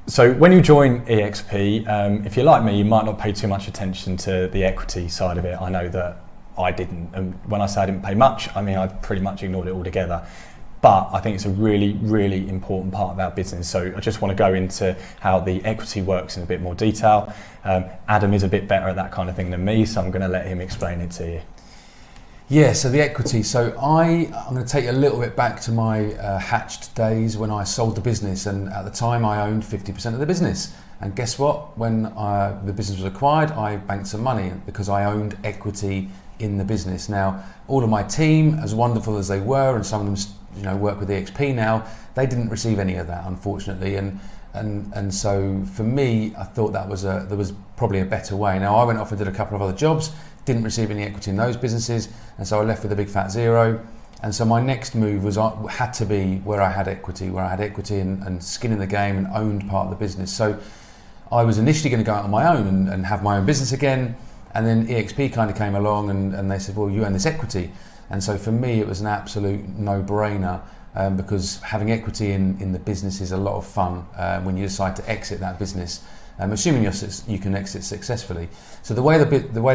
So when you join EXP, if you're like me, you might not pay too much attention to the equity side of it. I know that I didn't, and when I say I didn't pay much, I mean I pretty much ignored it altogether. But I think it's a really, really important part of our business. So I just want to go into how the equity works in a bit more detail. Adam is a bit better at that kind of thing than me, so I'm going to let him explain it to you. Yeah, so the equity. So I'm going to take you a little bit back to my Hatched days when I sold the business, and at the time I owned 50% of the business. And guess what? When the business was acquired, I banked some money because I owned equity in the business. Now, all of my team, as wonderful as they were, and some of them, work with EXP now, they didn't receive any of that, unfortunately. And so for me, I thought there was probably a better way. Now, I went off and did a couple of other jobs, didn't receive any equity in those businesses, and so I left with a big fat zero. And so my next move had to be where I had equity and skin in the game and owned part of the business. So I was initially going to go out on my own and have my own business again, and then EXP kind of came along and they said, well, you own this equity. And so for me, it was an absolute no-brainer because having equity in the business is a lot of fun when you decide to exit that business. Assuming you can exit successfully. So the way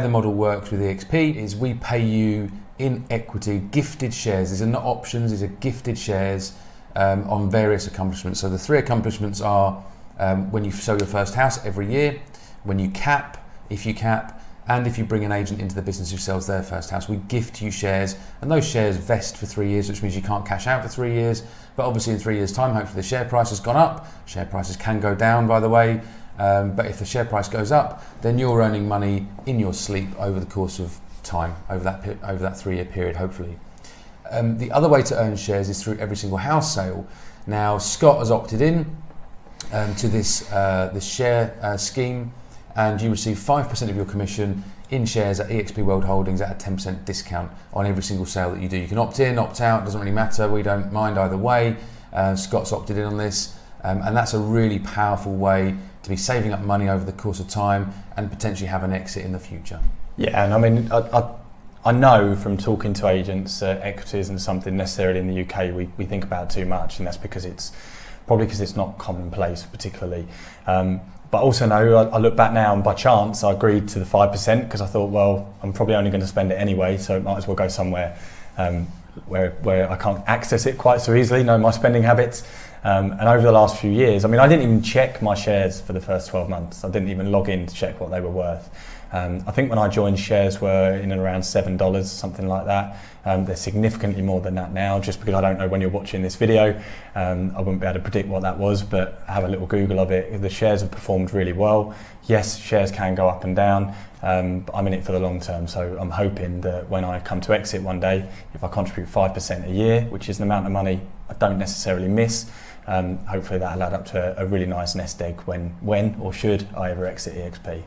the model works with EXP is we pay you in equity, gifted shares. These are not options; these are gifted shares on various accomplishments. So the 3 accomplishments are when you sell your first house every year, when you cap, if you cap, and if you bring an agent into the business who sells their first house. We gift you shares, and those shares vest for 3 years, which means you can't cash out for 3 years. But obviously in 3 years' time, hopefully the share price has gone up. Share prices can go down, by the way. But if the share price goes up, then you're earning money in your sleep over the course of time, over that 3-year period, hopefully. The other way to earn shares is through every single house sale. Now, Scott has opted in to this share scheme, and you receive 5% of your commission in shares at EXP World Holdings at a 10% discount on every single sale that you do. You can opt in, opt out, doesn't really matter. We don't mind either way. Scott's opted in on this, and that's a really powerful way to be saving up money over the course of time and potentially have an exit in the future. Yeah, and I mean, I know from talking to agents that equity isn't something necessarily in the UK we think about too much, and that's because it's not commonplace particularly. But also know, I look back now and by chance I agreed to the 5% because I thought, well, I'm probably only going to spend it anyway, so it might as well go somewhere where I can't access it quite so easily, know my spending habits. And over the last few years, I mean, I didn't even check my shares for the first 12 months. I didn't even log in to check what they were worth. I think when I joined, shares were in and around $7, something like that. They're significantly more than that now, just because I don't know when you're watching this video. I wouldn't be able to predict what that was, but have a little Google of it. The shares have performed really well. Yes, shares can go up and down, but I'm in it for the long term. So I'm hoping that when I come to exit one day, if I contribute 5% a year, which is an amount of money I don't necessarily miss, hopefully that'll add up to a really nice nest egg when or should I ever exit EXP.